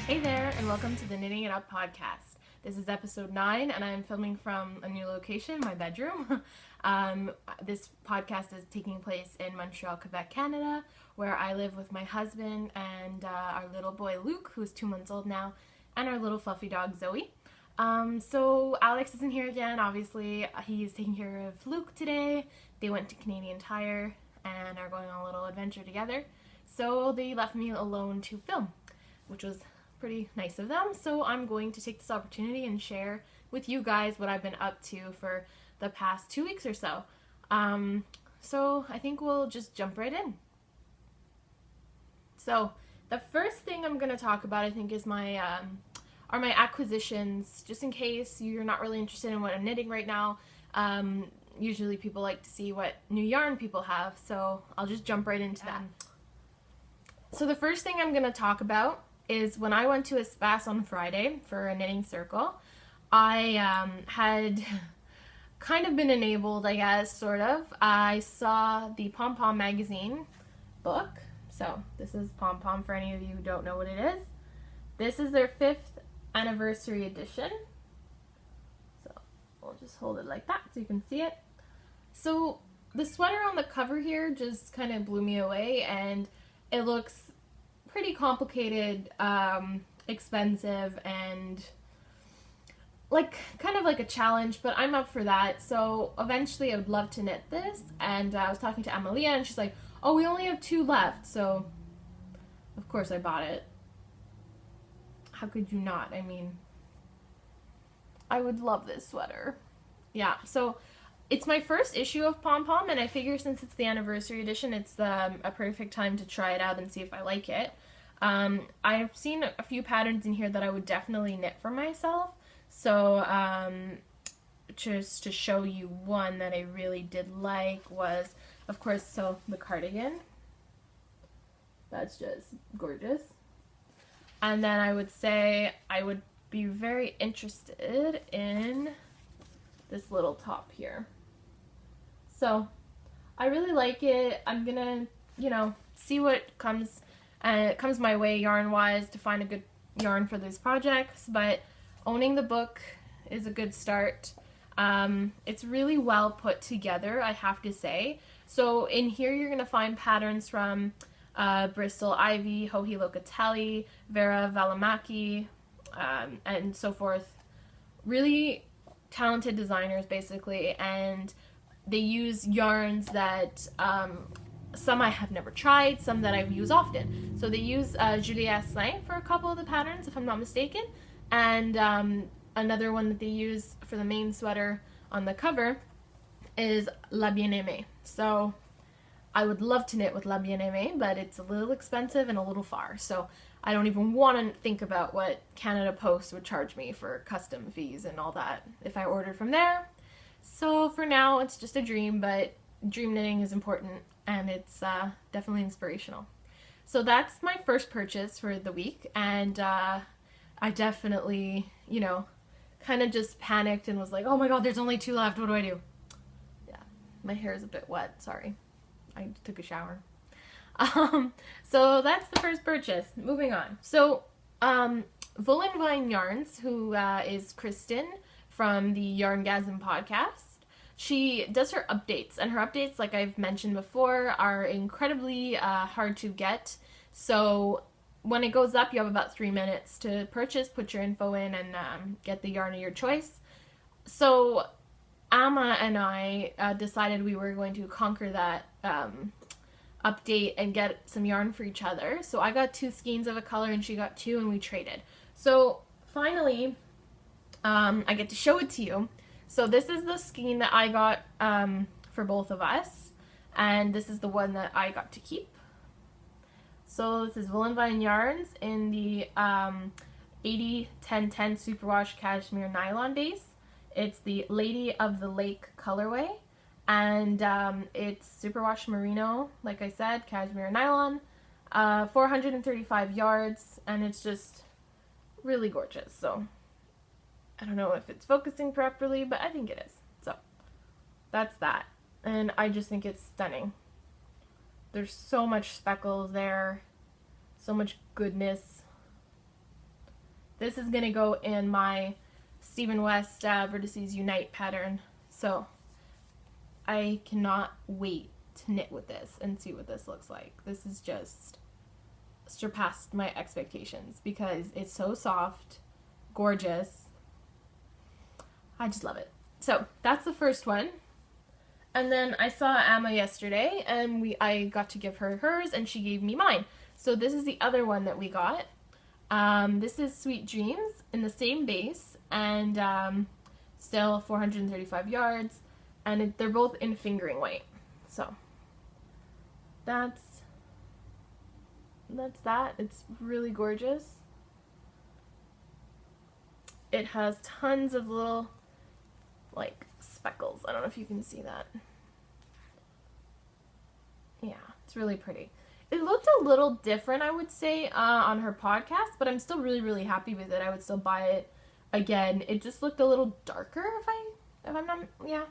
Hey there, and welcome to the Knitting It Up podcast. This is episode 9, and I'm filming from a new location, my bedroom. This podcast is taking place in Montreal, Quebec, Canada, where I live with my husband and our little boy Luke, who's 2 months old now, and our little fluffy dog Zoe. So Alex isn't here again, obviously. He's taking care of Luke today. They went to Canadian Tire and are going on a little adventure together. So they left me alone to film, which was pretty nice of them. So I'm going to take this opportunity and share with you guys what I've been up to for the past 2 weeks or so. So I think we'll just jump right in. So the first thing I'm going to talk about, I think, is my acquisitions, just in case you're not really interested in what I'm knitting right now. Usually people like to see what new yarn people have, so I'll just jump right into that. So the first thing I'm going to talk about is when I went to Espace on Friday for a knitting circle. I had kind of been enabled, I guess, sort of. I saw the Pom Pom magazine book. So this is Pom Pom for any of you who don't know what it is. This is their 5th anniversary edition. So we'll just hold it like that so you can see it. So the sweater on the cover here just kind of blew me away, and it looks pretty complicated, expensive, and kind of like a challenge, but I'm up for that. So eventually I would love to knit this, and I was talking to Amalia, and she's like, oh, we only have 2 left. So of course I bought it. How could you not? I mean, I would love this sweater. Yeah, so it's my first issue of Pom Pom, and I figure since it's the anniversary edition, it's a perfect time to try it out and see if I like it. I've seen a few patterns in here that I would definitely knit for myself. So just to show you one that I really did like was, of course, so the cardigan. That's just gorgeous. And then I would say I would be very interested in this little top here. So I really like it. I'm gonna, see what comes my way yarn-wise to find a good yarn for these projects, but owning the book is a good start. It's really well put together, I have to say. So in here you're gonna find patterns from Bristol Ivy, Joji Locatelli, Vera Valimaki, and so forth. Really talented designers, basically, and they use yarns that some I have never tried, some that I've used often. So they use Julia Asselin for a couple of the patterns, if I'm not mistaken, and another one that they use for the main sweater on the cover is La Bien-Aimée. So I would love to knit with La Bien-Aimée, but it's a little expensive and a little far, so I don't even want to think about what Canada Post would charge me for custom fees and all that if I ordered from there. So for now, it's just a dream, but dream knitting is important, and it's definitely inspirational. So that's my first purchase for the week, and I definitely, kind of just panicked and was like, oh my god, there's only 2 left, what do I do? Yeah, my hair is a bit wet, sorry. I took a shower. So that's the first purchase. Moving on. So, Vine Yarns, who is Kristen from the Yarngasm podcast, she does her updates, and her updates, like I've mentioned before, are incredibly hard to get. So when it goes up, you have about 3 minutes to purchase, put your info in, and get the yarn of your choice. So Amma and I decided we were going to conquer that update and get some yarn for each other. So I got 2 skeins of a color and she got 2, and we traded. So finally, I get to show it to you. So this is the skein that I got for both of us, and this is the one that I got to keep. So this is Vine Yarns in the 80-10-10 Superwash Cashmere Nylon base. It's the Lady of the Lake colorway, and it's Superwash Merino, like I said, Cashmere Nylon, 435 yards, and it's just really gorgeous. So I don't know if it's focusing properly, but I think it is. So that's that, and I just think it's stunning. There's so much speckles there, so much goodness. this is gonna go in my Stephen West Vertices Unite pattern. So I cannot wait to knit with this and see what this looks like. This is just surpassed my expectations because it's so soft, gorgeous. I just love it. So that's the first one. And then I saw Emma yesterday and I got to give her hers and she gave me mine. So this is the other one that we got. This is Sweet Dreams in the same base and still 435 yards, and they're both in fingering weight. So that's that. It's really gorgeous. It has tons of little like speckles. I don't know if you can see that. Yeah, it's really pretty. It looked a little different, I would say, on her podcast, but I'm still really, really happy with it. I would still buy it again. It just looked a little darker if I'm not, yeah.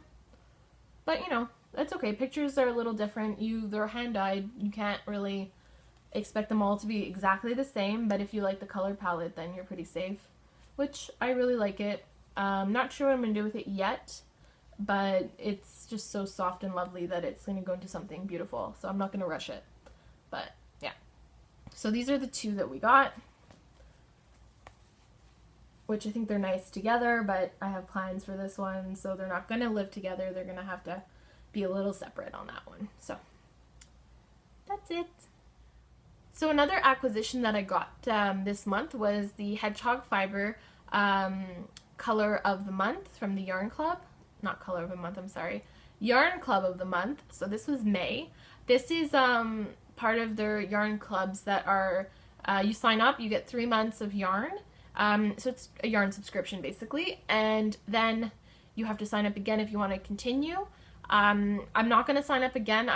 But, you know, that's okay. Pictures are a little different. They're hand-dyed. You can't really expect them all to be exactly the same, but if you like the color palette, then you're pretty safe, which I really like it. Not sure what I'm going to do with it yet, but it's just so soft and lovely that it's going to go into something beautiful, so I'm not going to rush it. But yeah, so these are the two that we got, which I think they're nice together, but I have plans for this one, so they're not going to live together. They're going to have to be a little separate on that one. So that's it. So another acquisition that I got this month was the Hedgehog Fiber Color of the Month from the Yarn Club. Not Color of the Month, I'm sorry. Yarn Club of the Month. So this was May. This is part of their yarn clubs that are, you sign up, you get 3 months of yarn. So it's a yarn subscription basically, and then you have to sign up again if you want to continue. I'm not going to sign up again.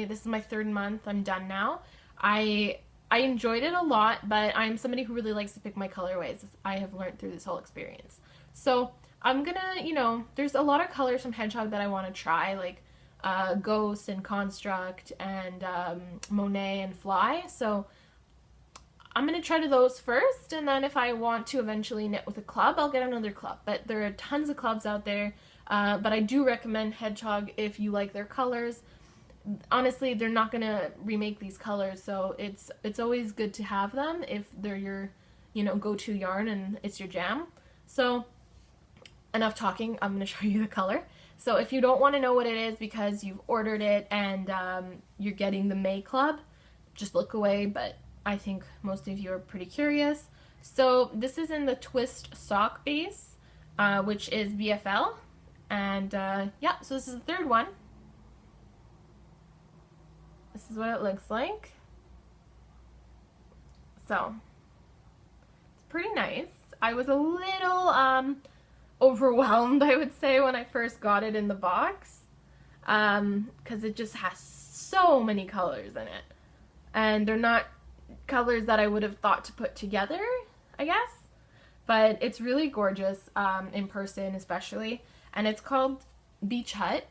This is my 3rd month. I'm done now. I enjoyed it a lot, but I'm somebody who really likes to pick my colorways. I have learned through this whole experience. So I'm gonna, you know, there's a lot of colors from Hedgehog that I want to try, like Ghost and Construct and Monet and Fly. So I'm going to try to those first, and then if I want to eventually knit with a club, I'll get another club. But there are tons of clubs out there, but I do recommend Hedgehog if you like their colors. Honestly, they're not going to remake these colors, so it's always good to have them if they're your, you know, go-to yarn and it's your jam. So enough talking, I'm going to show you the color. So if you don't want to know what it is because you've ordered it and you're getting the May Club, just look away, but I think most of you are pretty curious. So this is in the Twist Sock base, which is BFL, and yeah, so this is the 3rd one. This is what it looks like. So it's pretty nice. I was a little overwhelmed, I would say, when I first got it in the box, because it just has so many colors in it, and they're not colors that I would have thought to put together, I guess, but it's really gorgeous in person especially, and it's called Beach Hut,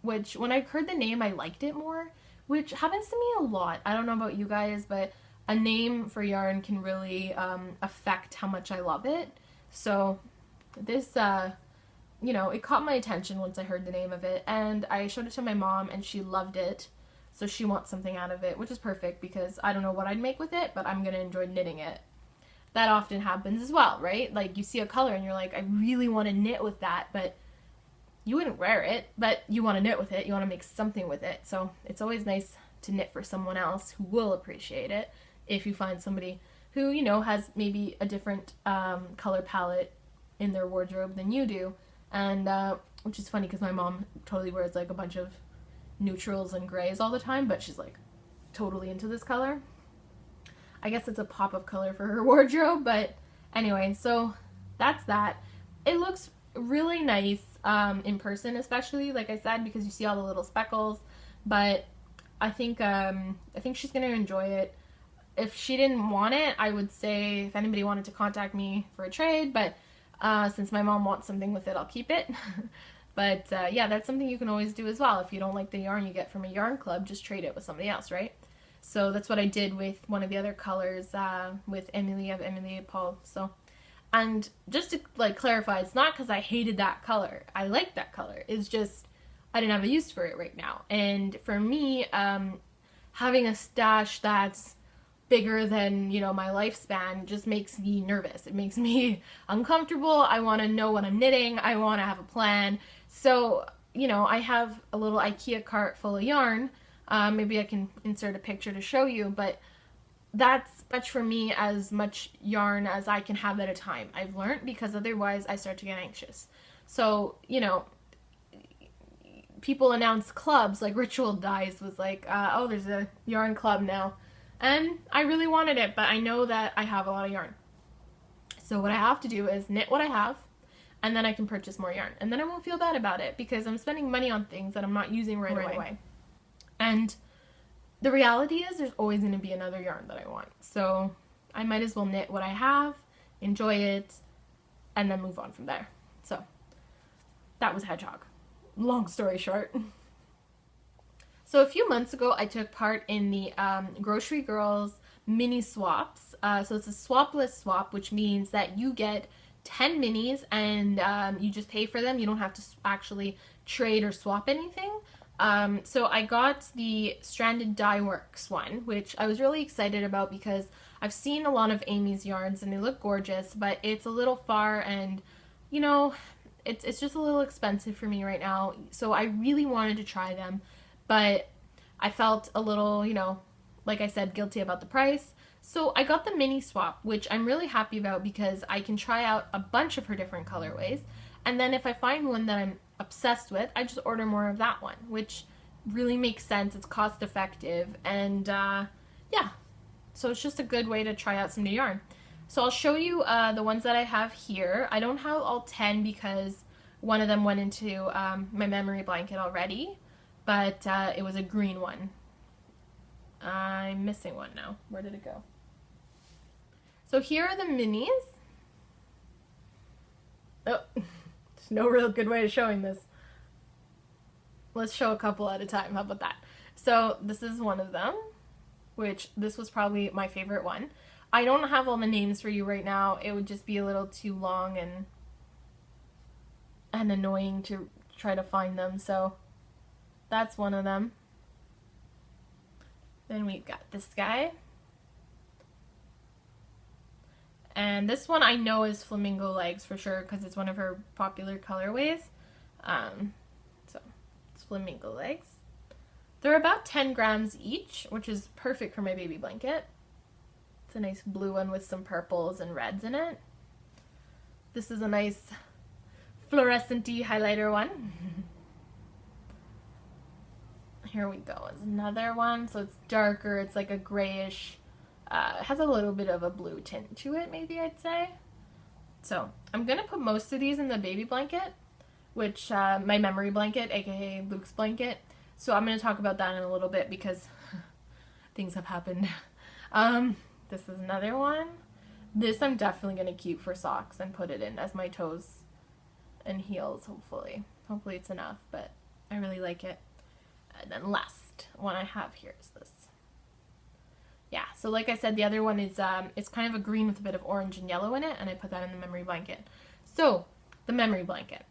which when I heard the name I liked it more, which happens to me a lot. I don't know about you guys, but a name for yarn can really affect how much I love it. So this, you know, it caught my attention once I heard the name of it, and I showed it to my mom and she loved it, so she wants something out of it, which is perfect because I don't know what I'd make with it, but I'm gonna enjoy knitting it. That often happens as well, right? Like you see a color and you're like, I really want to knit with that, but you wouldn't wear it, but you want to knit with it, you want to make something with it. So it's always nice to knit for someone else who will appreciate it if you find somebody who, you know, has maybe a different color palette in their wardrobe than you do. And which is funny because my mom totally wears like a bunch of neutrals and grays all the time, but she's like totally into this color. I guess it's a pop of color for her wardrobe, but anyway, so that's that. It looks really nice in person, especially, like I said, because you see all the little speckles, but I think she's gonna enjoy it. If she didn't want it, I would say if anybody wanted to contact me for a trade, but since my mom wants something with it, I'll keep it. But yeah, that's something you can always do as well. If you don't like the yarn you get from a yarn club, just trade it with somebody else, right? So that's what I did with one of the other colors with Emily of Emily Paul. So And just to like clarify, it's not because I hated that color. I like that color. It's just I didn't have a use for it right now. And for me, having a stash that's bigger than, you know, my lifespan just makes me nervous. It makes me uncomfortable. I want to know what I'm knitting. I want to have a plan. So, you know, I have a little IKEA cart full of yarn. Maybe I can insert a picture to show you, but that's much for me, as much yarn as I can have at a time. I've learned, because otherwise I start to get anxious. So, you know, people announce clubs, like Ritual Dyes was like, oh, there's a yarn club now. And I really wanted it, but I know that I have a lot of yarn. So what I have to do is knit what I have, and then I can purchase more yarn. And then I won't feel bad about it, because I'm spending money on things that I'm not using right away. And the reality is there's always going to be another yarn that I want. So I might as well knit what I have, enjoy it, and then move on from there. So that was Hedgehog. Long story short. So a few months ago, I took part in the Grocery Girls mini swaps. So it's a swapless swap, which means that you get 10 minis and you just pay for them. You don't have to actually trade or swap anything. So I got the Stranded Dye Works one, which I was really excited about because I've seen a lot of Amy's yarns and they look gorgeous, but it's a little far and, you know, it's just a little expensive for me right now. So I really wanted to try them. But I felt a little, you know, like I said, guilty about the price. So I got the mini swap, which I'm really happy about because I can try out a bunch of her different colorways. And then if I find one that I'm obsessed with, I just order more of that one, which really makes sense. It's cost effective. And yeah, so it's just a good way to try out some new yarn. So I'll show you the ones that I have here. I don't have all 10 because one of them went into my memory blanket already. But it was a green one. I'm missing one now. Where did it go? So here are the minis. Oh, there's no real good way of showing this. Let's show a couple at a time. How about that? So this is one of them, which this was probably my favorite one. I don't have all the names for you right now. It would just be a little too long and annoying to try to find them. So that's one of them. Then we've got this guy. And this one I know is Flamingo Legs for sure because it's one of her popular colorways. So it's Flamingo Legs. They're about 10 grams each, which is perfect for my baby blanket. It's a nice blue one with some purples and reds in it. This is a nice fluorescent-y highlighter one. Here we go, is another one. So it's darker, it's like a grayish, it has a little bit of a blue tint to it, maybe I'd say. So I'm gonna put most of these in the baby blanket, which my memory blanket, aka Luke's blanket. So I'm gonna talk about that in a little bit because things have happened. This is another one. This I'm definitely gonna keep for socks and put it in as my toes and heels, hopefully. Hopefully it's enough, but I really like it. And then last one I have here is this. Yeah, so like I said, the other one is, it's kind of a green with a bit of orange and yellow in it, and I put that in the memory blanket. So, the memory blanket.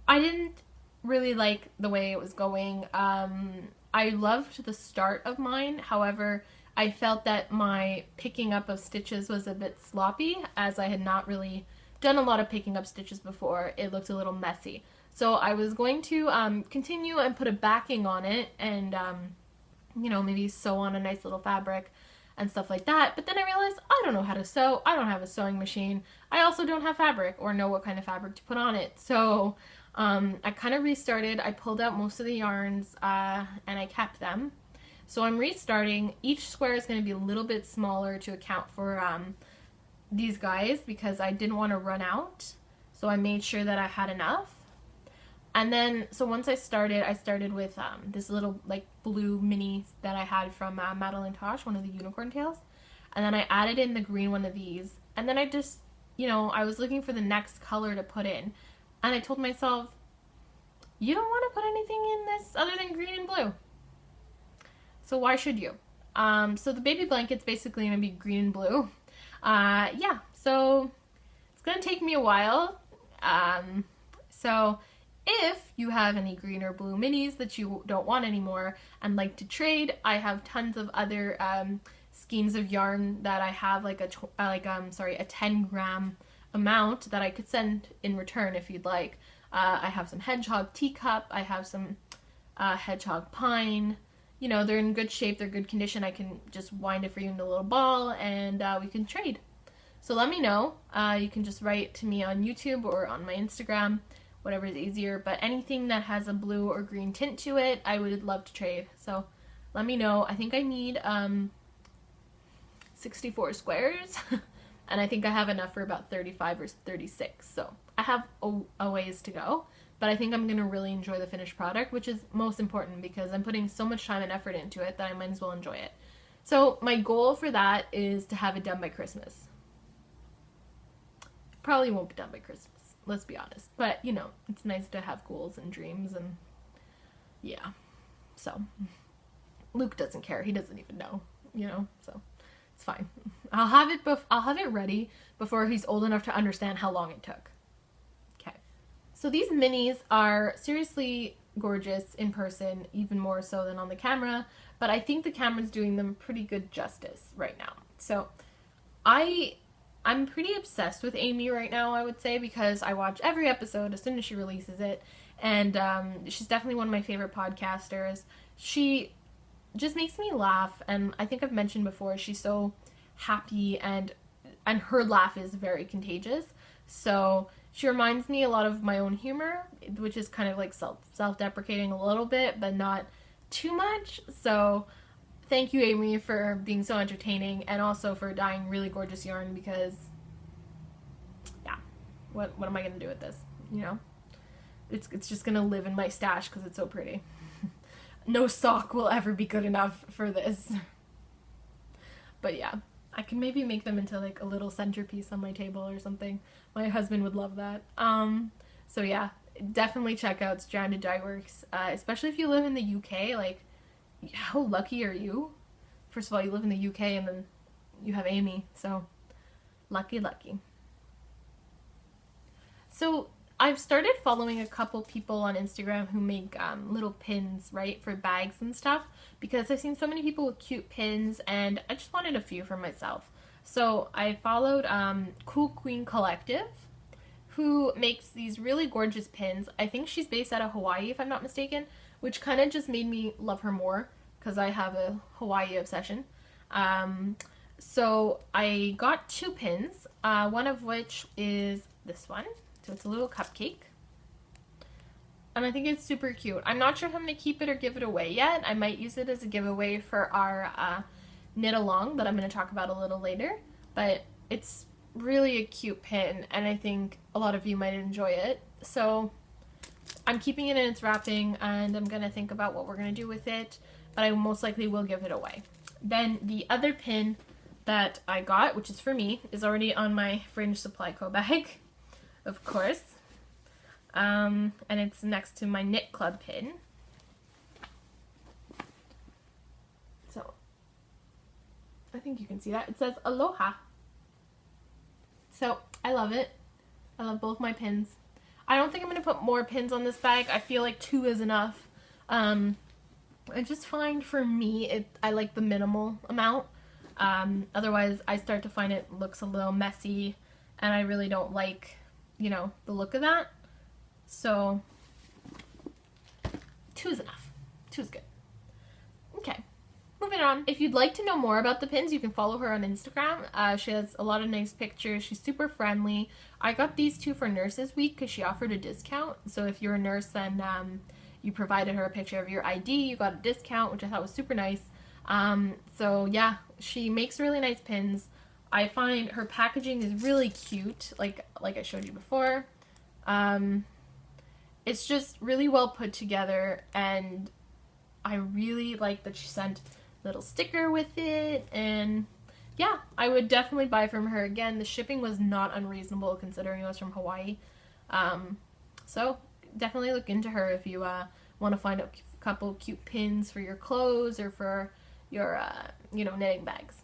I didn't really like the way it was going. I loved the start of mine, however, I felt that my picking up of stitches was a bit sloppy, as I had not really done a lot of picking up stitches before. It looked a little messy. So I was going to continue and put a backing on it and, you know, maybe sew on a nice little fabric and stuff like that. But then I realized I don't know how to sew. I don't have a sewing machine. I also don't have fabric or know what kind of fabric to put on it. So I kind of restarted. I pulled out most of the yarns and I kept them. So I'm restarting. Each square is going to be a little bit smaller to account for these guys because I didn't want to run out. So I made sure that I had enough. And then, so once I started with this little like blue mini that I had from Madeline Tosh, one of the unicorn tails. And then I added in the green one of these. And then I just, you know, I was looking for the next color to put in. And I told myself, you don't want to put anything in this other than green and blue. So why should you? So the baby blanket's basically going to be green and blue. Yeah, so it's gonna take me a while. So if you have any green or blue minis that you don't want anymore and like to trade, I have tons of other skeins of yarn that I have, like a 10-gram amount that I could send in return if you'd like. I have some hedgehog teacup, I have some hedgehog pine. You know, they're in good shape, they're good condition. I can just wind it for you in a little ball and we can trade. So let me know. You can just write to me on YouTube or on my Instagram, whatever is easier. But anything that has a blue or green tint to it, I would love to trade. So let me know. I think I need 64 squares. And I think I have enough for about 35 or 36. So I have a ways to go. But I think I'm going to really enjoy the finished product, which is most important because I'm putting so much time and effort into it that I might as well enjoy it. So my goal for that is to have it done by Christmas. Probably won't be done by Christmas, let's be honest. But, you know, it's nice to have goals and dreams and yeah. So Luke doesn't care. He doesn't even know, you know, so it's fine. I'll have it ready before he's old enough to understand how long it took. Okay. So these minis are seriously gorgeous in person, even more so than on the camera, but I think the camera's doing them pretty good justice right now. So I'm pretty obsessed with Amy right now, I would say, because I watch every episode as soon as she releases it, and she's definitely one of my favorite podcasters. She just makes me laugh, and I think I've mentioned before, she's so happy, and her laugh is very contagious. So she reminds me a lot of my own humor, which is kind of like self-deprecating a little bit, but not too much. So thank you, Amy, for being so entertaining and also for dyeing really gorgeous yarn because, yeah, what am I going to do with this, you know? It's just going to live in my stash because it's so pretty. No sock will ever be good enough for this. But yeah, I can maybe make them into like a little centerpiece on my table or something. My husband would love that. So yeah, definitely check out Stranded Dye Works, especially if you live in the UK. Like, how lucky are you? First of all, you live in the UK and then you have Amy, so lucky. So I've started following a couple people on Instagram who make little pins, right, for bags and stuff, because I've seen so many people with cute pins and I just wanted a few for myself. So I followed Cool Queen Collective, who makes these really gorgeous pins. I think she's based out of Hawaii, if I'm not mistaken, which kind of just made me love her more because I have a Hawaii obsession. So I got 2 pins, one of which is this one. So it's a little cupcake. And I think it's super cute. I'm not sure if I'm going to keep it or give it away yet. I might use it as a giveaway for our knit along that I'm going to talk about a little later. But it's really a cute pin and I think a lot of you might enjoy it. So I'm keeping it in its wrapping and I'm going to think about what we're going to do with it. But I most likely will give it away. Then the other pin that I got, which is for me, is already on my Fringe Supply Co bag. Of course, and it's next to my Knit Club pin. So, I think you can see that. It says Aloha. So, I love it. I love both my pins. I don't think I'm going to put more pins on this bag. I feel like 2 is enough. I just find for me, I like the minimal amount. Otherwise, I start to find it looks a little messy, and I really don't like, you know, the look of that. So 2 is enough. 2 is good. Okay, moving on. If you'd like to know more about the pins, you can follow her on Instagram. She has a lot of nice pictures. She's super friendly. I got these 2 for Nurses Week because she offered a discount. So if you're a nurse and you provided her a picture of your ID, you got a discount, which I thought was super nice. So yeah, she makes really nice pins. I find her packaging is really cute, like I showed you before. It's just really well put together, and I really like that she sent a little sticker with it, and yeah, I would definitely buy from her again. The shipping was not unreasonable considering it was from Hawaii. So definitely look into her if you want to find a couple cute pins for your clothes or for your, you know, knitting bags.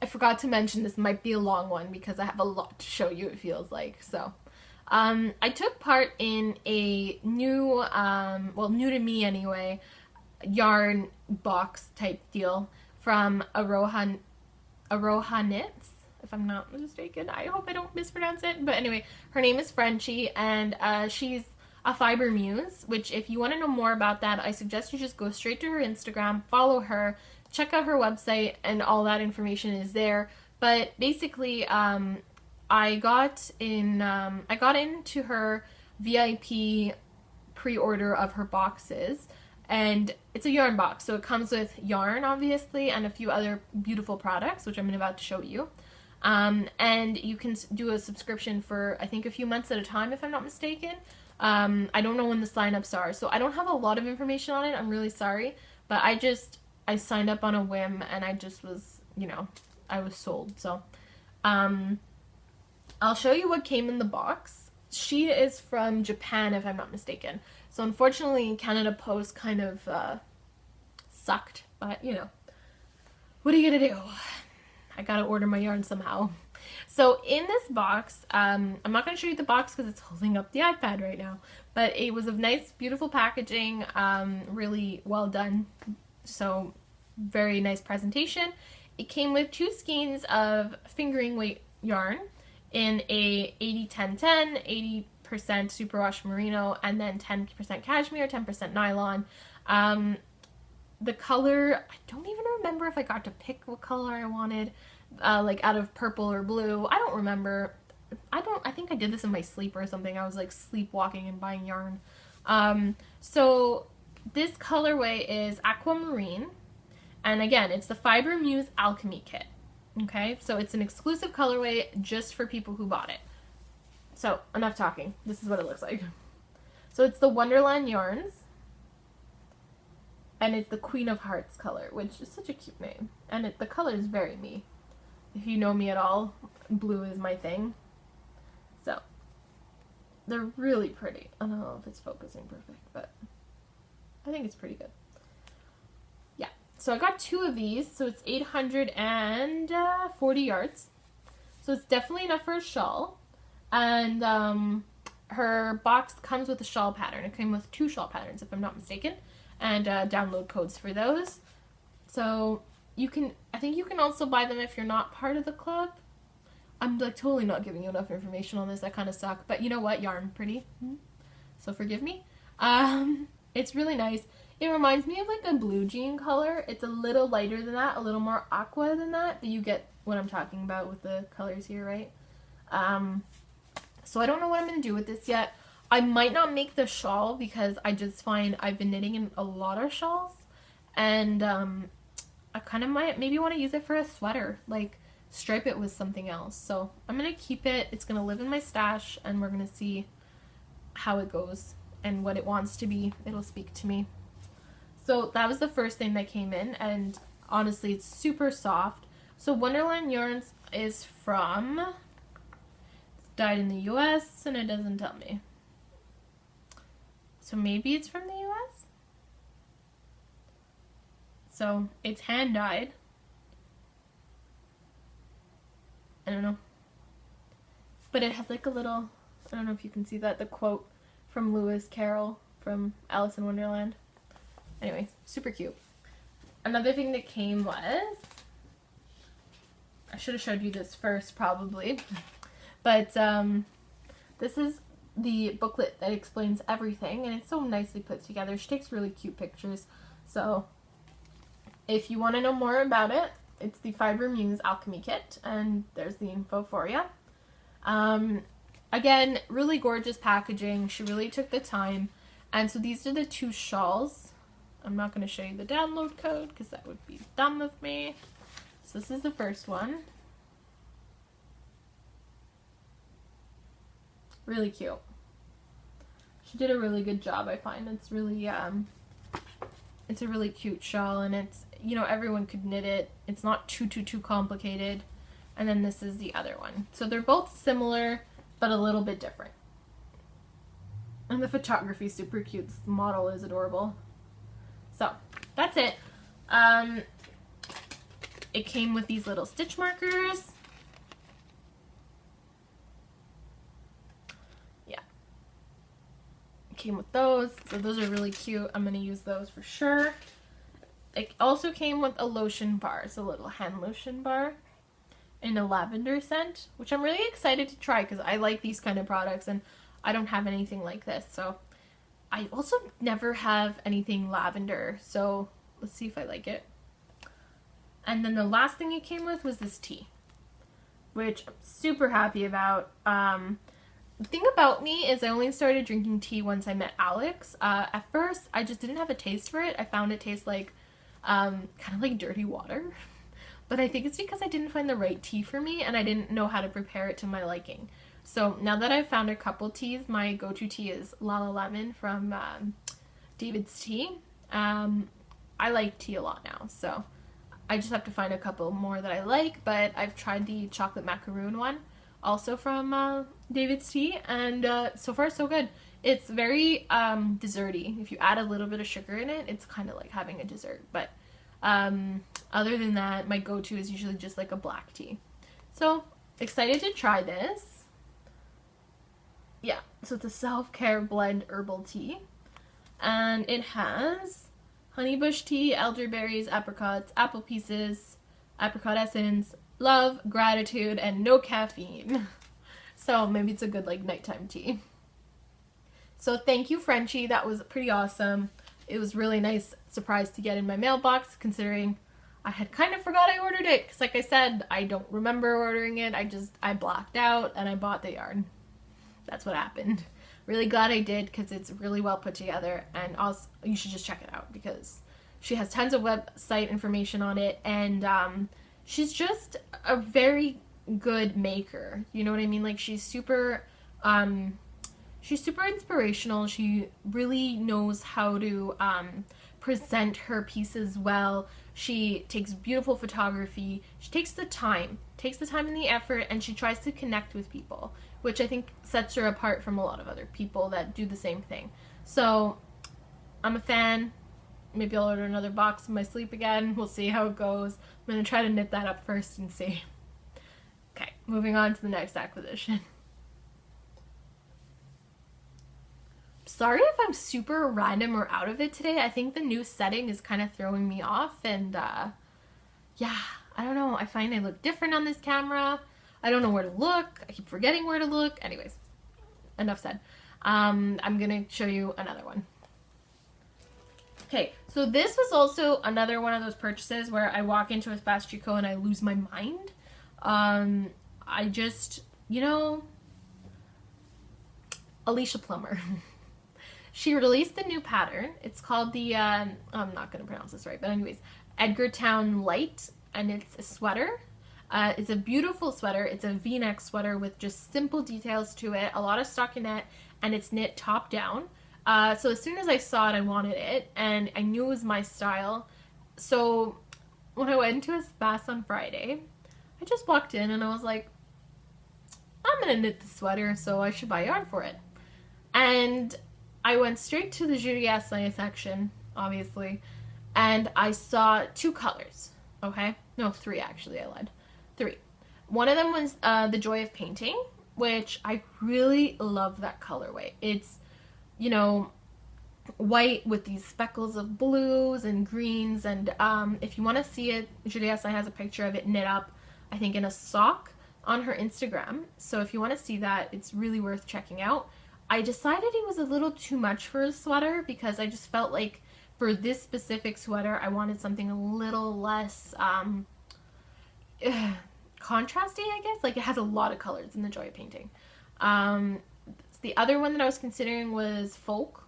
I forgot to mention this might be a long one because I have a lot to show you, it feels like. So, I took part in a new, well, new to me anyway, yarn box type deal from Aroha Knits, if I'm not mistaken. I hope I don't mispronounce it. But anyway, her name is Frenchie, and she's a fiber muse, which if you want to know more about that, I suggest you just go straight to her Instagram, follow her, check out her website, and all that information is there. But basically, I got into her VIP pre-order of her boxes, and it's a yarn box, so it comes with yarn obviously and a few other beautiful products, which I'm about to show you. And you can do a subscription for I think a few months at a time, if I'm not mistaken. I don't know when the signups are, so I don't have a lot of information on it. I'm really sorry, but I signed up on a whim, and I just was, you know, I was sold. So I'll show you what came in the box. She is from Japan, if I'm not mistaken. So unfortunately, Canada Post kind of sucked, but you know, what are you gonna do? I gotta order my yarn somehow. So in this box, I'm not gonna show you the box because it's holding up the iPad right now, but it was of nice, beautiful packaging, really well done. So very nice presentation. It came with 2 skeins of fingering weight yarn in a 80-10-10, 80% superwash merino, and then 10% cashmere, 10% nylon. The color, I don't even remember if I got to pick what color I wanted, like out of purple or blue. I don't remember. I think I did this in my sleep or something. I was like sleepwalking and buying yarn. So this colorway is aquamarine, and again, it's the Fiber Muse Alchemy Kit. Okay, so it's an exclusive colorway just for people who bought it. So, enough talking. This is what it looks like. So it's the Wonderland Yarns, and it's the Queen of Hearts color, which is such a cute name. And the color is very me. If you know me at all, blue is my thing. So, they're really pretty. I don't know if it's focusing perfect, but I think it's pretty good. Yeah, so I got 2 of these, so it's 840 yards. So it's definitely enough for a shawl. And her box comes with a shawl pattern. It came with 2 shawl patterns, if I'm not mistaken, and download codes for those. So you can, I think you can also buy them if you're not part of the club. I'm like totally not giving you enough information on this. I kind of suck, but you know what? Yarn pretty, so forgive me. It's really nice. It reminds me of like a blue jean color. It's a little lighter than that, a little more aqua than that, but you get what I'm talking about with the colors here, right? So I don't know what I'm going to do with this yet. I might not make the shawl because I just find I've been knitting in a lot of shawls, and I kind of might maybe want to use it for a sweater, like stripe it with something else. So I'm going to keep it. It's going to live in my stash, and we're going to see how it goes and what it wants to be. It'll speak to me. So that was the first thing that came in, and honestly, it's super soft. So Wonderland Yarns is from, it's dyed in the US, and it doesn't tell me. So maybe it's from the US? So it's hand dyed. I don't know. But it has like a little, I don't know if you can see that, the quote from Lewis Carroll from Alice in Wonderland. Anyway, super cute. Another thing that came was, I should have showed you this first probably, but this is the booklet that explains everything, and it's so nicely put together. She takes really cute pictures, so if you want to know more about it, it's the Fiber Muse Alchemy Kit, and there's the info for you. Again, really gorgeous packaging. She really took the time, and so these are the 2 shawls. I'm not going to show you the download code because that would be dumb of me. So this is the first one. Really cute. She did a really good job, I find. It's really, it's a really cute shawl, and it's, you know, everyone could knit it. It's not too complicated. And then this is the other one. So they're both similar, but a little bit different. And the photography is super cute. The model is adorable. So that's it. it came with these little stitch markers. Yeah. It came with those. So those are really cute. I'm going to use those for sure. It also came with a lotion bar. It's a little hand lotion bar in a lavender scent, which I'm really excited to try because I like these kind of products and I don't have anything like this. So I also never have anything lavender, so let's see if I like it. And then the last thing it came with was this tea, which I'm super happy about. The thing about me is I only started drinking tea once I met Alex. At first, I just didn't have a taste for it. I found it tastes like kind of like dirty water. But I think it's because I didn't find the right tea for me and I didn't know how to prepare it to my liking. So now that I've found a couple teas, my go-to tea is Lala Lemon from David's Tea. I like tea a lot now, so I just have to find a couple more that I like, but I've tried the chocolate macaroon one, also from David's Tea, and so far so good. It's very desserty. If you add a little bit of sugar in it, it's kind of like having a dessert, but other than that, my go-to is usually just like a black tea. So, excited to try this. Yeah, so it's a self-care blend herbal tea, and it has honeybush tea, elderberries, apricots, apple pieces, apricot essence, love, gratitude, and no caffeine. So maybe it's a good like nighttime tea. So thank you, Frenchie. That was pretty awesome. It was really nice surprise to get in my mailbox, considering I had kind of forgot I ordered it. Because like I said, I don't remember ordering it. I blacked out and I bought the yarn. That's what happened. Really glad I did because it's really well put together, and also you should just check it out because she has tons of website information on it, and she's just a very good maker. You know what I mean? Like she's super inspirational. She really knows how to present her pieces well. She takes beautiful photography. She takes the time and the effort, and she tries to connect with people, which I think sets her apart from a lot of other people that do the same thing. So I'm a fan. Maybe I'll order another box in my sleep again. We'll see how it goes. I'm going to try to knit that up first and see. Okay, moving on to the next acquisition. Sorry if I'm super random or out of it today. I think the new setting is kind of throwing me off, and yeah, I don't know. I find I look different on this camera. I don't know where to look. I keep forgetting where to look. Anyways, enough said. I'm gonna show you another one. Okay, so this was also another one of those purchases where I walk into a Fast Chico and I lose my mind. I just, you know, Alicia Plummer. She released a new pattern. It's called the, I'm not going to pronounce this right, but anyways, Edgartown Light, and it's a sweater. It's a beautiful sweater. It's a V-neck sweater with just simple details to it, a lot of stockinette, and it's knit top down. So as soon as I saw it, I wanted it, and I knew it was my style. So when I went to a Spass on Friday, I just walked in and I was like, I'm gonna knit the sweater, so I should buy yarn for it. And I went straight to the Judy Astley section, obviously, and I saw two colors, okay? No, three actually, I lied. Three. One of them was the Joy of Painting, which I really love that colorway. It's, you know, white with these speckles of blues and greens, and if you want to see it, Judy Astley has a picture of it knit up, I think in a sock on her Instagram, so if you want to see that, it's really worth checking out. I decided it was a little too much for a sweater because I just felt like for this specific sweater I wanted something a little less contrasty, I guess. Like, it has a lot of colors in the Joy of Painting. The other one that I was considering was Folk,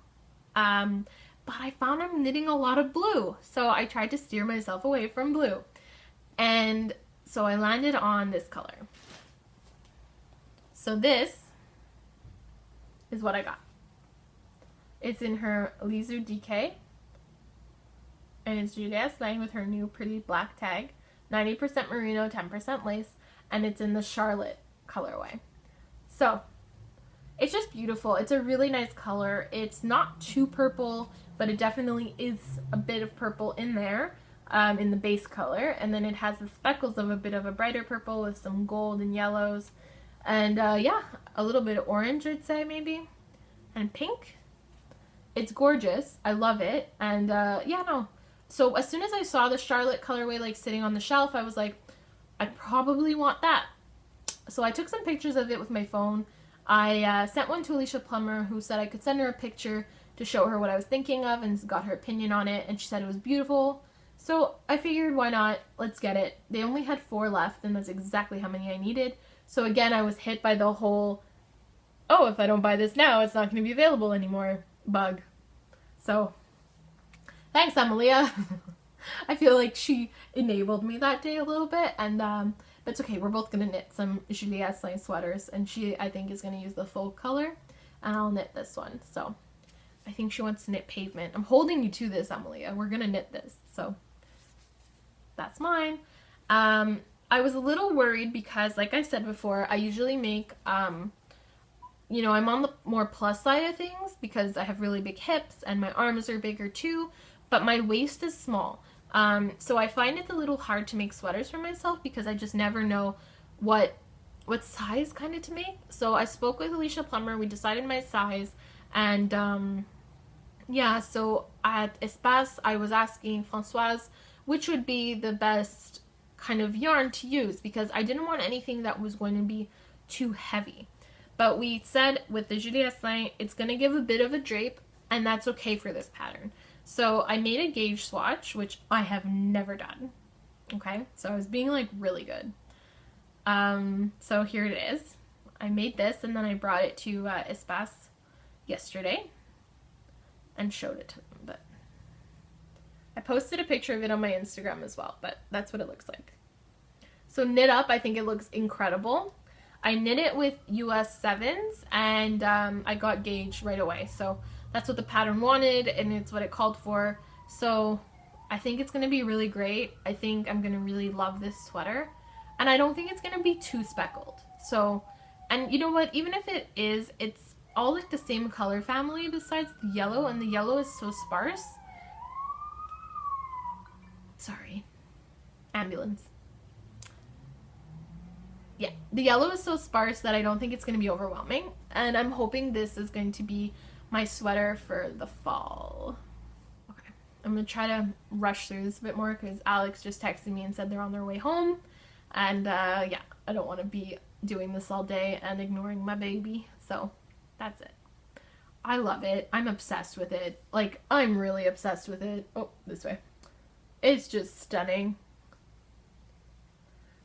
but I found I'm knitting a lot of blue, so I tried to steer myself away from blue, and so I landed on this color. So this is what I got. It's in her Alizu DK, and it's Judy Astley with her new pretty black tag, 90% merino, 10% lace, and it's in the Charlotte colorway. So it's just beautiful. It's a really nice color. It's not too purple, but it definitely is a bit of purple in there. in the base color, and then it has the speckles of a bit of a brighter purple with some gold and yellows, and yeah, a little bit of orange, I'd say, maybe, and pink. It's gorgeous. I love it. And yeah, no. So as soon as I saw the Charlotte colorway like sitting on the shelf, I was like, I probably want that. So I took some pictures of it with my phone. I sent one to Alicia Plummer, who said I could send her a picture to show her what I was thinking of, and got her opinion on it, and she said it was beautiful. So I figured, why not? Let's get it. They only had 4 left, and that's exactly how many I needed. So again, I was hit by the whole, oh, if I don't buy this now, it's not going to be available anymore bug. So thanks, Emilia. I feel like she enabled me that day a little bit, and but it's okay. We're both gonna knit some Julia Asselin sweaters, and she, I think, is gonna use the full color, and I'll knit this one. So I think she wants to knit Pavement. I'm holding you to this, Emilia. We're gonna knit this, so that's mine. I was a little worried because, like I said before, I usually make you know, I'm on the more plus side of things because I have really big hips and my arms are bigger too, but my waist is small. So I find it a little hard to make sweaters for myself because I just never know what size kind of to make. So I spoke with Alicia Plummer, we decided my size, and yeah, so at Espace I was asking Françoise which would be the best kind of yarn to use because I didn't want anything that was going to be too heavy. But we said with the Julia Asselin, it's going to give a bit of a drape, and that's okay for this pattern. So I made a gauge swatch, which I have never done. Okay, so I was being like really good. So here it is. I made this, and then I brought it to Espace yesterday and showed it to them. But I posted a picture of it on my Instagram as well, but that's what it looks like. So knit up, I think it looks incredible. I knit it with US 7s, and I got gauge right away. So that's what the pattern wanted, and it's what it called for. So I think it's going to be really great. I think I'm going to really love this sweater. And I don't think it's going to be too speckled. So, and you know what? Even if it is, it's all like the same color family besides the yellow, and the yellow is so sparse. Sorry. Ambulance. Yeah, the yellow is so sparse that I don't think it's going to be overwhelming, and I'm hoping this is going to be my sweater for the fall. Okay, I'm going to try to rush through this a bit more because Alex just texted me and said they're on their way home, and yeah, I don't want to be doing this all day and ignoring my baby, so that's it. I love it. I'm obsessed with it. Like, I'm really obsessed with it. Oh, this way. It's just stunning.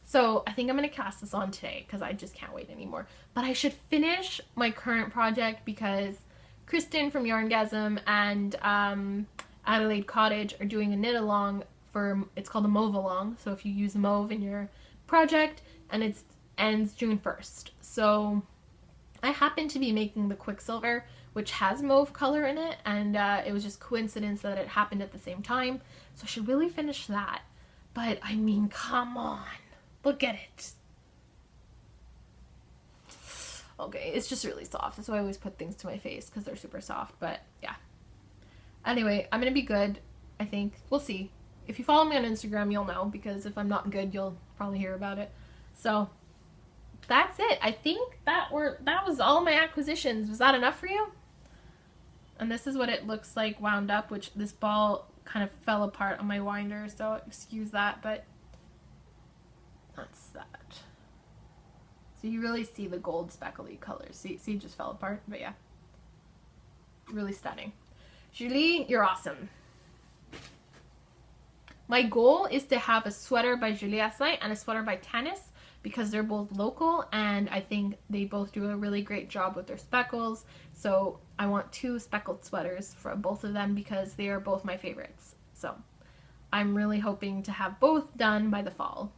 So I think I'm going to cast this on today because I just can't wait anymore. But I should finish my current project because Kristen from Yarngasm and Adelaide Cottage are doing a knit along for, it's called a mauve along. So if you use mauve in your project, and it ends June 1st. So I happen to be making the Quicksilver, which has mauve color in it, and it was just coincidence that it happened at the same time. So I should really finish that. But I mean, come on. Look at it. Okay, it's just really soft. That's why I always put things to my face, because they're super soft. But yeah. Anyway, I'm going to be good, I think. We'll see. If you follow me on Instagram, you'll know, because if I'm not good, you'll probably hear about it. So that's it. I think that was all my acquisitions. Was that enough for you? And this is what it looks like wound up, which this ball kind of fell apart on my winder, so excuse that, but that's that. So you really see the gold speckly colors. See, it just fell apart, but yeah. Really stunning. Julie, you're awesome. My goal is to have a sweater by Julie Asselin and a sweater by Tanis because they're both local, and I think they both do a really great job with their speckles. So I want 2 speckled sweaters for both of them because they are both my favorites. So I'm really hoping to have both done by the fall.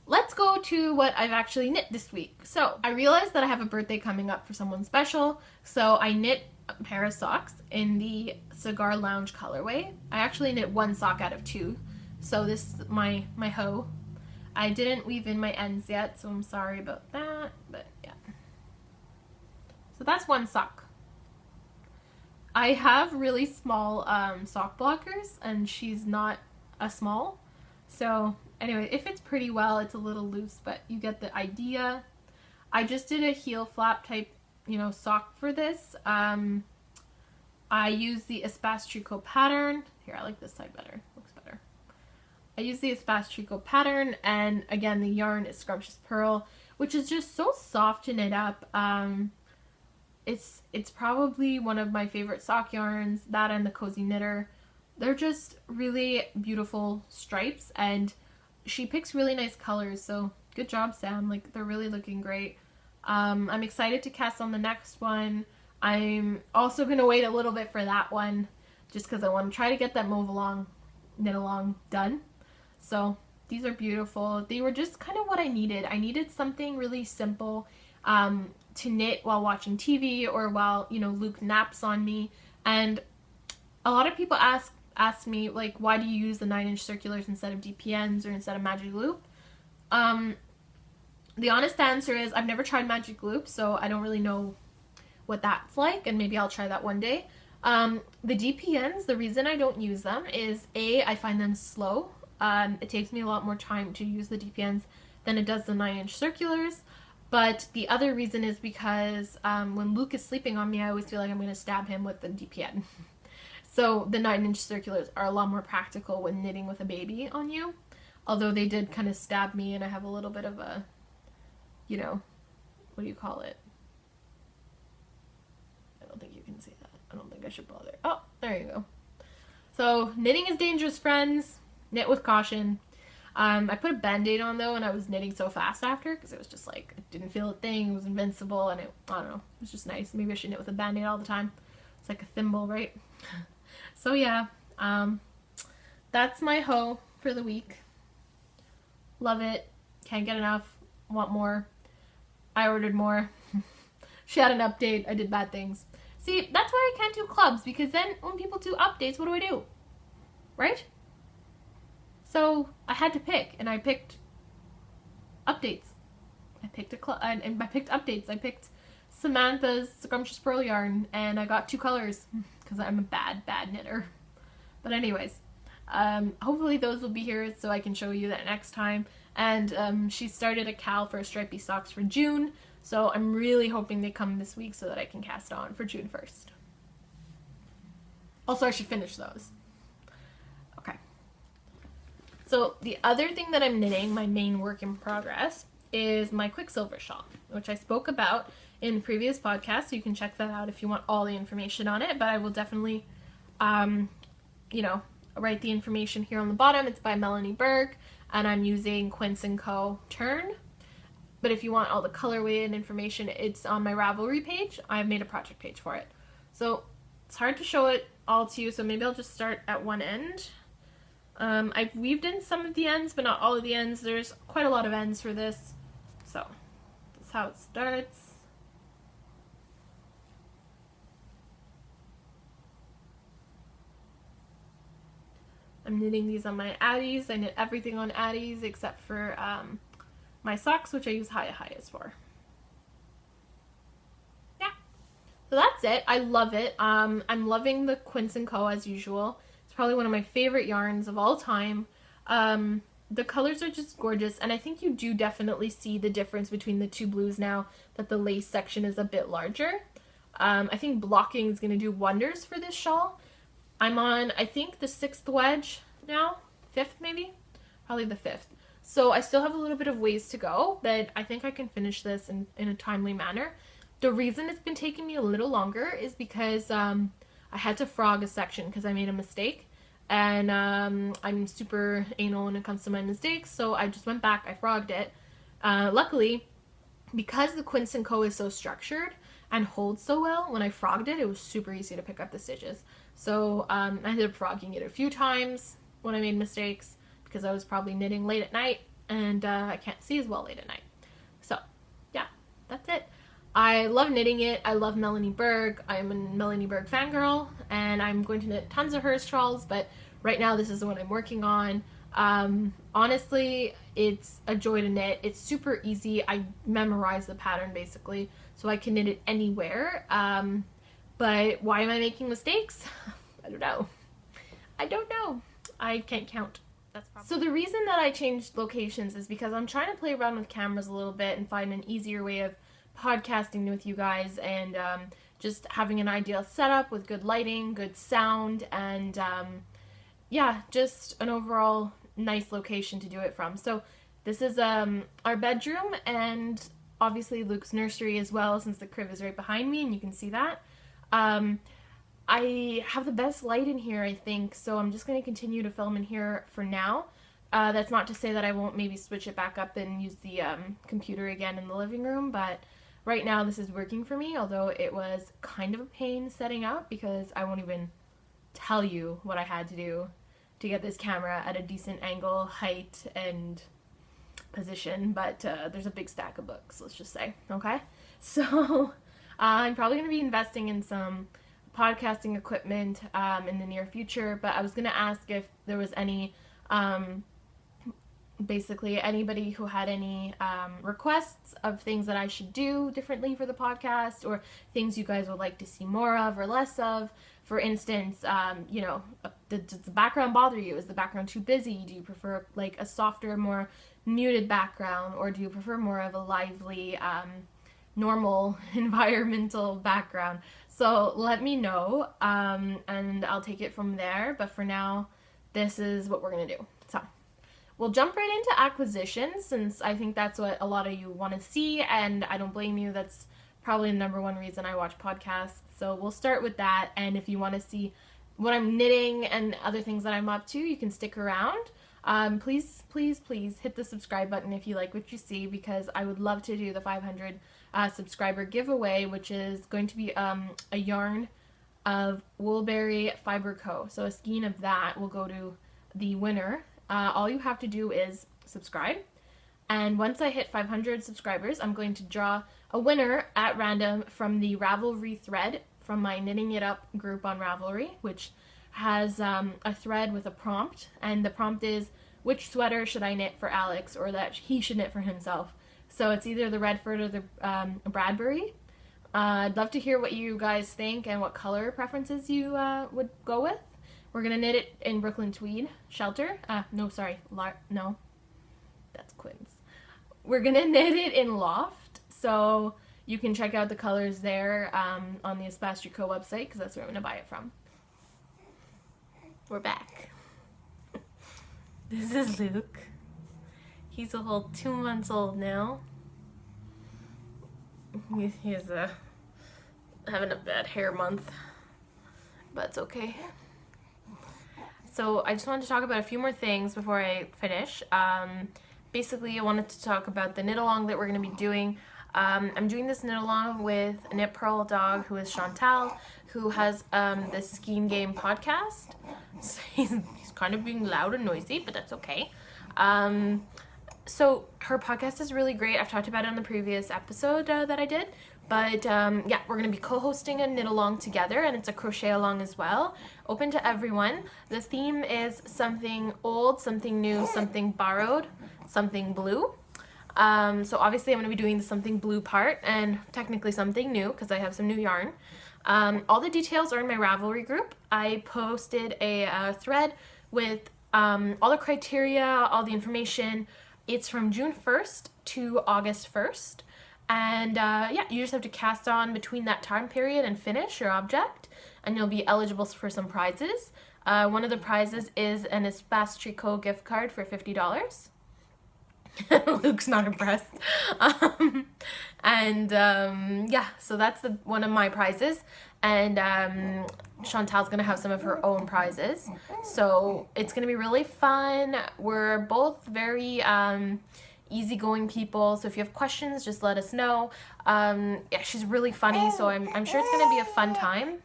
Let's go to what I've actually knit this week. So I realized that I have a birthday coming up for someone special, so I knit a pair of socks in the Cigar Lounge colorway. I actually knit 1 sock out of 2, so this is my hoe. I didn't weave in my ends yet, so I'm sorry about that, but yeah. So that's 1 sock. I have really small sock blockers, and she's not a small. So anyway, it fits pretty well. It's a little loose, but you get the idea. I just did a heel flap type, you know, sock for this. I use the Espace Tricot pattern. Here, I like this side better. Looks better. I use the Espace Tricot pattern, and again, the yarn is Scrumptious Pearl, which is just so soft to knit up. It's probably one of my favorite sock yarns, that and the Cozy Knitter. They're just really beautiful stripes, and she picks really nice colors, so good job, Sam. Like, they're really looking great. I'm excited to cast on the next one. I'm also going to wait a little bit for that one, just because I want to try to get that knit along done. So these are beautiful. They were just kind of what I needed. I needed something really simple to knit while watching TV or while, you know, Luke naps on me. And a lot of people ask me, like, why do you use the 9-inch circulars instead of DPNs or instead of Magic Loop? The honest answer is I've never tried Magic Loop, so I don't really know what that's like, and maybe I'll try that one day. The DPNs, the reason I don't use them is I find them slow. It takes me a lot more time to use the DPNs than it does the 9-inch circulars. But the other reason is because when Luke is sleeping on me, I always feel like I'm going to stab him with the DPN. So the 9-inch circulars are a lot more practical when knitting with a baby on you. Although they did kind of stab me, and I have a little bit of a, you know, what do you call it? I don't think you can see that. I don't think I should bother. Oh, there you go. So knitting is dangerous, friends. Knit with caution. I put a band-aid on though, and I was knitting so fast after because it was just like, I didn't feel a thing. It was invincible, and I don't know. It was just nice. Maybe I should knit with a band-aid all the time. It's like a thimble, right? So yeah, that's my hoe for the week. Love it. Can't get enough. Want more. I ordered more. She had an update. I did bad things. See, that's why I can't do clubs, because then when people do updates, what do? Right? So I had to pick, and I picked updates. I picked a club, and I picked updates. I picked Samantha's Scrumptious Pearl yarn, and I got 2 colors because I'm a bad knitter. But anyways, hopefully those will be here so I can show you that next time. And she started a cal for stripy socks for June, so I'm really hoping they come this week so that I can cast on for June 1st. Also, I should finish those. Okay. So the other thing that I'm knitting, my main work in progress, is my Quicksilver shawl, which I spoke about in previous podcasts, so you can check that out if you want all the information on it, but I will definitely, you know, write the information here on the bottom. It's by Melanie Berg, and I'm using Quince & Co. Turn. But if you want all the colorway and information, it's on my Ravelry page. I've made a project page for it. So it's hard to show it all to you, so maybe I'll just start at one end. I've weaved in some of the ends, but not all of the ends. There's quite a lot of ends for this. So that's how it starts. I'm knitting these on my Addies. I knit everything on Addies except for my socks, which I use Hiya-Hiyas for. Yeah. So that's it. I love it. I'm loving the Quince & Co. as usual. It's probably one of my favorite yarns of all time. The colors are just gorgeous, and I think you do definitely see the difference between the 2 blues now that the lace section is a bit larger. I think blocking is going to do wonders for this shawl. I'm on, I think, the 6th wedge now. 5th, maybe? Probably the 5th. So I still have a little bit of ways to go, but I think I can finish this in a timely manner. The reason it's been taking me a little longer is because I had to frog a section because I made a mistake. And I'm super anal when it comes to my mistakes, so I just went back, I frogged it. Luckily, because the Quince & Co. is so structured and holds so well, when I frogged it, it was super easy to pick up the stitches. So I ended up frogging it a few times when I made mistakes, because I was probably knitting late at night, and I can't see as well late at night. So yeah, that's it. I love knitting it. I love Melanie Berg. I'm a Melanie Berg fangirl, and I'm going to knit tons of her shawls, but right now this is the one I'm working on. Honestly, it's a joy to knit. It's super easy. I memorized the pattern basically, so I can knit it anywhere. But why am I making mistakes? I don't know. I don't know. I can't count. So the reason that I changed locations is because I'm trying to play around with cameras a little bit and find an easier way of podcasting with you guys, and just having an ideal setup with good lighting, good sound, and yeah, just an overall nice location to do it from. So this is our bedroom, and obviously Luke's nursery as well, since the crib is right behind me and you can see that. I have the best light in here, I think, so I'm just going to continue to film in here for now. That's not to say that I won't maybe switch it back up and use the computer again in the living room, but right now this is working for me, although it was kind of a pain setting up because I won't even tell you what I had to do to get this camera at a decent angle, height, and position, but there's a big stack of books, let's just say, okay? So I'm probably going to be investing in some podcasting equipment in the near future, but I was going to ask if there was any, basically anybody who had any requests of things that I should do differently for the podcast, or things you guys would like to see more of or less of. For instance, you know, does the background bother you? Is the background too busy? Do you prefer like a softer, more muted background, or do you prefer more of a lively, normal environmental background? So let me know, and I'll take it from there. But for now, this is what we're gonna do. So we'll jump right into acquisitions, since I think that's what a lot of you want to see, and I don't blame you. That's probably the number one reason I watch podcasts. So we'll start with that, and if you want to see what I'm knitting and other things that I'm up to, you can stick around. Please hit the subscribe button if you like what you see, because I would love to do the 500 subscriber giveaway, which is going to be a yarn of Woolberry Fiber Co. So a skein of that will go to the winner. All you have to do is subscribe, and once I hit 500 subscribers, I'm going to draw a winner at random from the Ravelry thread from my Knitting It Up group on Ravelry, which has a thread with a prompt, and the prompt is, which sweater should I knit for Alex, or that he should knit for himself? So it's either the Redford or the Bradbury. I'd love to hear what you guys think and what color preferences you would go with. We're going to knit it in Brooklyn Tweed Shelter. No, sorry. No. That's Quinn's. We're going to knit it in Loft. So you can check out the colors there on the Espastri Co website, because that's where I'm going to buy it from. We're back. This is Luke. He's a whole 2 months old now. He's having a bad hair month, but it's okay. So I just wanted to talk about a few more things before I finish. Basically, I wanted to talk about the knit along that we're going to be doing. I'm doing this knit along with a Knit Pearl dog, who is Chantal, who has the Skein Game podcast. So he's kind of being loud and noisy, but that's okay. So her podcast is really great. I've talked about it on the previous episode that I did. But yeah, we're going to be co-hosting a knit along together, and it's a crochet along as well. Open to everyone. The theme is something old, something new, something borrowed, something blue. So obviously I'm going to be doing the something blue part, and technically something new because I have some new yarn. All the details are in my Ravelry group. I posted a thread with all the criteria, all the information. It's from June 1st to August 1st. And yeah, you just have to cast on between that time period and finish your object, and you'll be eligible for some prizes. One of the prizes is an Espastri Co gift card for $50. Luke's not impressed. Yeah, so that's one of my prizes, and Chantal's gonna have some of her own prizes, so it's gonna be really fun. We're both very easygoing people, so if you have questions, just let us know. Yeah, she's really funny, so I'm sure it's gonna be a fun time.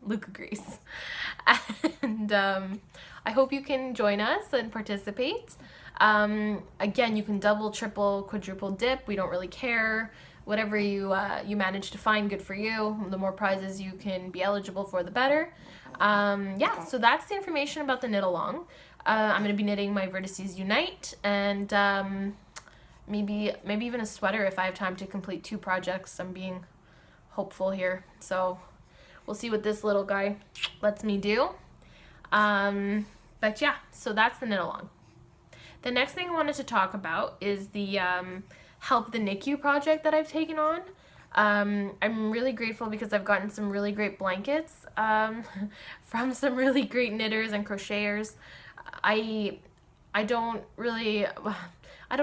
Luke agrees. And I hope you can join us and participate. Again, you can double, triple, quadruple dip. We don't really care. Whatever you manage to find, good for you. The more prizes you can be eligible for, the better. Yeah, so that's the information about the knit along. I'm going to be knitting my Vertices Unite, and maybe even a sweater if I have time to complete 2 projects. I'm being hopeful here. So we'll see what this little guy lets me do. But yeah, so that's the knit along. The next thing I wanted to talk about is the Help the NICU project that I've taken on. I'm really grateful because I've gotten some really great blankets from some really great knitters and crocheters. I don't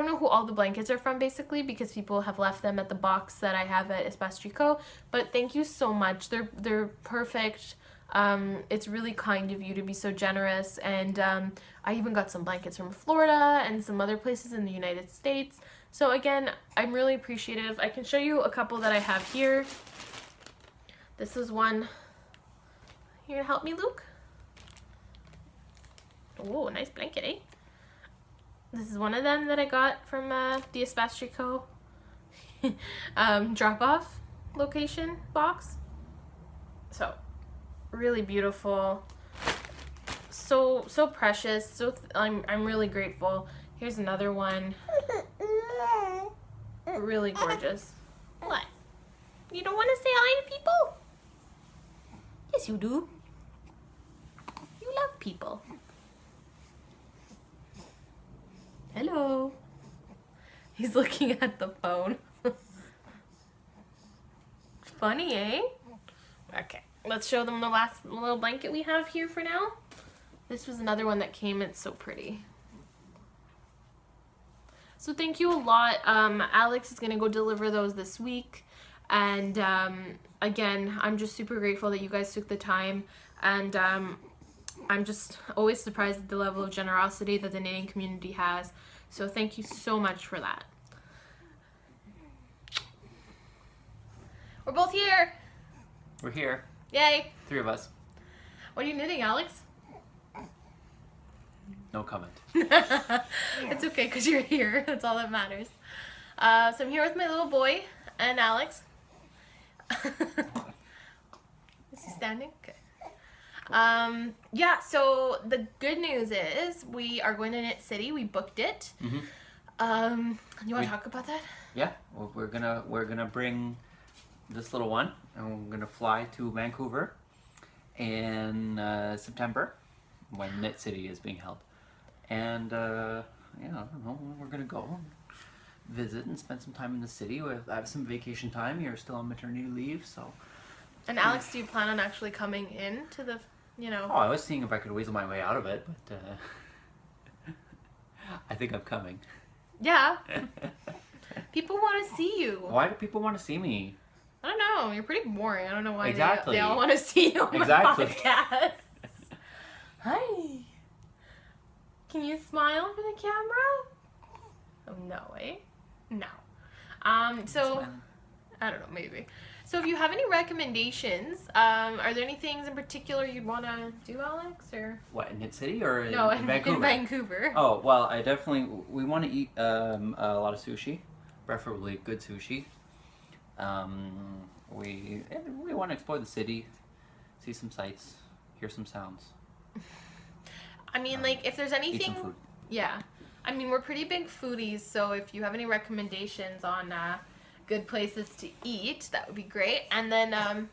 know who all the blankets are from basically because people have left them at the box that I have at Espace Tricot, but thank you so much. They're perfect. It's really kind of you to be so generous, and I even got some blankets from Florida and some other places in the United States. So again, I'm really appreciative. I can show you a couple that I have here. This is one. You gonna help me, Luke? Oh, nice blanket, eh? This is one of them that I got from the Espace Tricot drop-off location box. So, really beautiful. So precious. I'm really grateful. Here's another one. Really gorgeous. What? You don't want to say hi to people? Yes, you do. You love people. Hello. He's looking at the phone. Funny, eh? Okay, let's show them the last little blanket we have here for now. This was another one that came. It's so pretty. So thank you a lot. Alex is going to go deliver those this week. And again, I'm just super grateful that you guys took the time. And I'm just always surprised at the level of generosity that the knitting community has. So thank you so much for that. We're both here. We're here. Yay. 3 of us. What are you knitting, Alex? No comment. It's okay because you're here. That's all that matters. So I'm here with my little boy and Alex. Is he standing? Okay. Yeah, so the good news is we are going to Knit City. We booked it. Mm-hmm. You want to talk about that? Yeah, well, we're gonna bring this little one, and we're gonna fly to Vancouver in September when Knit City is being held. And yeah, I don't know, we're gonna go visit and spend some time in the city. I have some vacation time. You're still on maternity leave, so. And Alex, do you plan on actually coming in to the, you know? Oh, I was seeing if I could weasel my way out of it, but I think I'm coming. Yeah. People want to see you. Why do people want to see me? I don't know. You're pretty boring. I don't know why Exactly. they all want to see you on Exactly. my podcast. Hi. Can you smile for the camera? Oh, no, eh? No. So, I don't know, maybe. So if you have any recommendations, are there any things in particular you'd want to do, Alex? Or What, in Knit City or in, no, in Vancouver? In Vancouver. Oh, well, we want to eat a lot of sushi, preferably good sushi. We want to explore the city, see some sights, hear some sounds. I mean, like, if there's anything... Eat some food. Yeah. I mean, we're pretty big foodies, so if you have any recommendations on good places to eat, that would be great. And then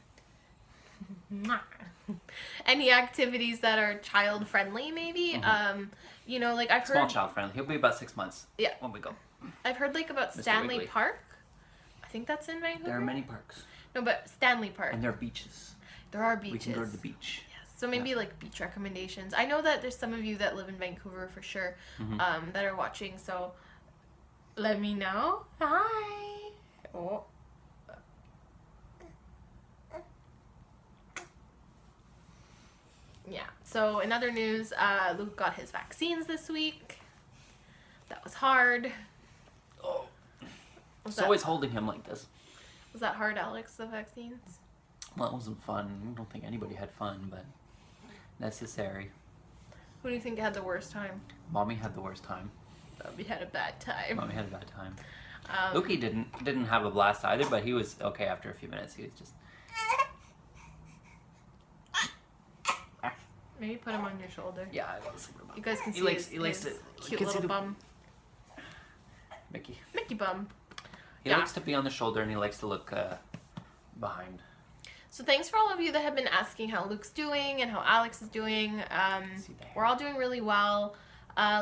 any activities that are child-friendly, maybe. Mm-hmm. You know, like I've heard... Small child-friendly. He'll be about 6 months. Yeah. When we go. I've heard, like, about Mr. Stanley Wiggly. Park. I think that's in Vancouver. There are many parks. No, but Stanley Park. And there are beaches. There are beaches. We can go to the beach. Yes. So maybe like beach recommendations. I know that there's some of you that live in Vancouver for sure, Mm-hmm. that are watching. So let me know. Hi. Oh. Yeah. So in other news, Luke got his vaccines this week. That was hard. Oh. Was It's that, always holding him like this. was that hard, Alex, the vaccines? Well, it wasn't fun. I don't think anybody had fun, but necessary. Who do you think had the worst time? Mommy had the worst time. We had a bad time. Mommy had a bad time. Lukey didn't have a blast either, but he was okay after a few minutes. He was just... Maybe put him on your shoulder. Yeah, I was. You guys can see He likes his to cute can see little the- bum. Mickey. Mickey bum. He Yeah. likes to be on the shoulder and he likes to look behind. So thanks for all of you that have been asking how Luke's doing and how Alex is doing. We're all doing really well.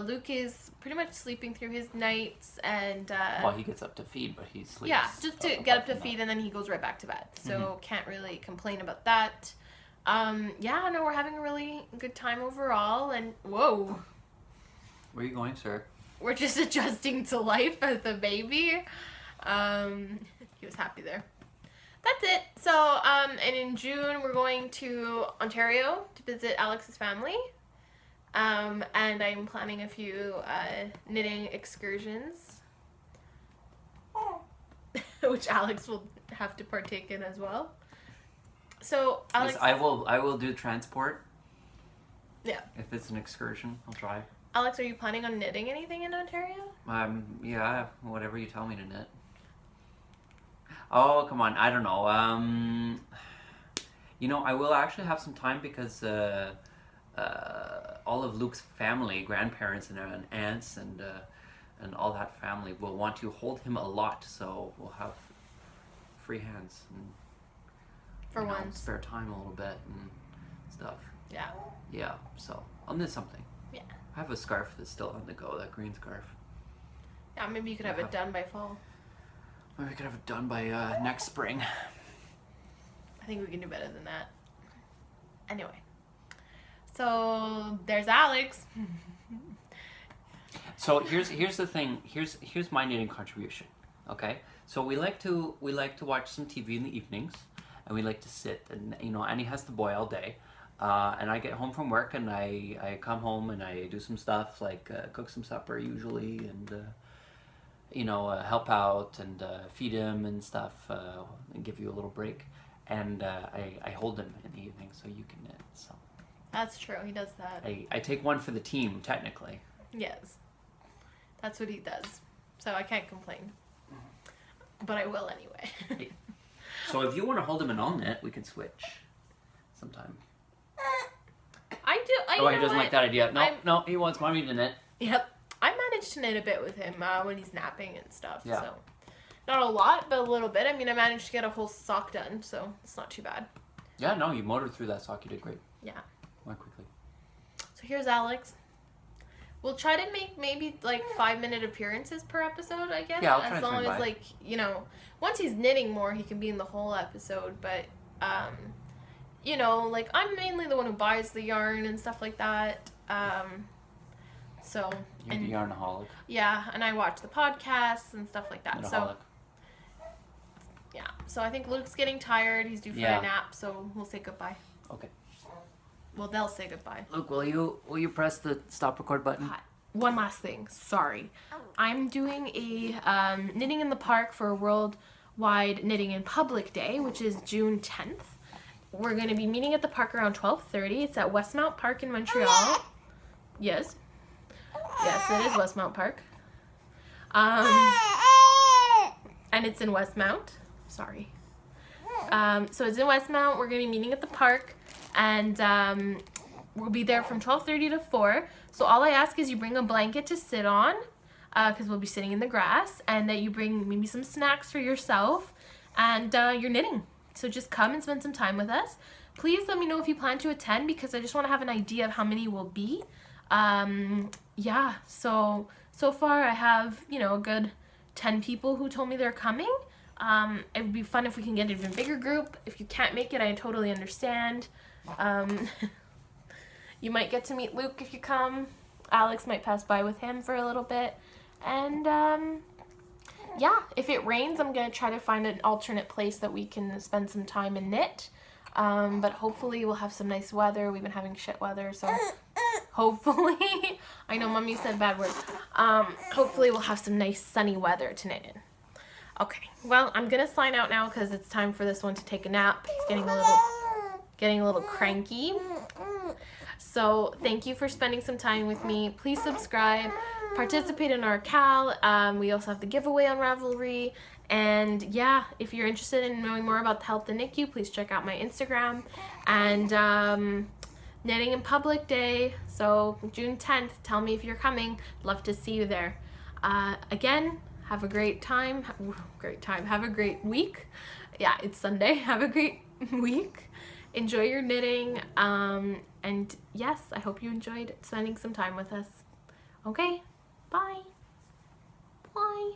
Luke is pretty much sleeping through his nights, and well, he gets up to feed, but he sleeps. Yeah, just to get up to feed, and then he goes right back to bed. So can't really complain about that. Yeah, no, we're having a really good time overall. And whoa, where are you going, sir? We're just adjusting to life as a baby. He was happy there. That's it. So, and in June, we're going to Ontario to visit Alex's family. And I'm planning a few knitting excursions, which Alex will have to partake in as well. So, Alex... Yes, I will do transport. Yeah. If it's an excursion, I'll try. Alex, are you planning on knitting anything in Ontario? Yeah, whatever you tell me to knit. Oh, come on, I don't know. You know, I will actually have some time because all of Luke's family, grandparents and aunts and all that family will want to hold him a lot, so we'll have free hands and spare time a little bit and stuff. Yeah. Yeah, so I'll knit something. Yeah. I have a scarf that's still on the go, that green scarf. Yeah, maybe you could have it done by fall. Maybe we could have it done by next spring. I think we can do better than that. Anyway. So there's Alex. So here's the thing. Here's my knitting contribution. Okay. So we like to watch some TV in the evenings, and we like to sit, and Annie has the boy all day, and I get home from work and I come home and I do some stuff like cook some supper usually, and help out and feed him and stuff, and give you a little break, and I hold him in the evening so you can knit. So. That's true. He does that. I take one for the team, technically. Yes. That's what he does. So I can't complain. But I will anyway. So if you want to hold him and I'll knit, we can switch sometime. I do. He doesn't like that idea. No, he wants mommy to knit. Yep. I managed to knit a bit with him when he's napping and stuff. Yeah. So not a lot, but a little bit. I mean, I managed to get a whole sock done, so it's not too bad. Yeah, no, you motored through that sock. You did great. Yeah. Went quickly. So here's Alex. We'll try to make maybe like 5-minute appearances per episode, I guess. Yeah, I'll try as to long swing as by. once he's knitting more, he can be in the whole episode. But I'm mainly the one who buys the yarn and stuff like that. So. You're the yarnaholic. Yeah, and I watch the podcasts and stuff like that. Knitaholic. So. Yeah, so I think Luke's getting tired. He's due for a nap, so we'll say goodbye. Okay. Well, they'll say goodbye. Luke, will you press the stop record button? One last thing. Sorry. I'm doing a Knitting in the Park for Worldwide Knitting in Public Day, which is June 10th. We're going to be meeting at the park around 12:30. It's at Westmount Park in Montreal. Yes. Yes, it is Westmount Park. And it's in Westmount. Sorry. So it's in Westmount. We're going to be meeting at the park. And we'll be there from 12:30 to 4. So all I ask is you bring a blanket to sit on, because we'll be sitting in the grass, and that you bring maybe some snacks for yourself, and you're knitting. So just come and spend some time with us. Please let me know if you plan to attend, because I just want to have an idea of how many will be. Yeah, so far I have, a good 10 people who told me they're coming. It would be fun if we can get an even bigger group. If you can't make it, I totally understand. You might get to meet Luke if you come. Alex might pass by with him for a little bit. And yeah, if it rains, I'm going to try to find an alternate place that we can spend some time and knit. But hopefully we'll have some nice weather. We've been having shit weather, so hopefully, I know Mommy said bad words. Hopefully we'll have some nice sunny weather to knit in. Okay, well, I'm going to sign out now because it's time for this one to take a nap. He's getting a little cranky. So thank you for spending some time with me. Please subscribe, participate in our Cal. We also have the giveaway on Ravelry. And yeah, if you're interested in knowing more about the Help the NICU, please check out my Instagram. And Knitting in Public Day, so June 10th, tell me if you're coming. Love to see you there. Again, have a great time. Have a great week. Yeah, it's Sunday. Have a great week. Enjoy your knitting. And yes, I hope you enjoyed spending some time with us. Okay, bye. Bye.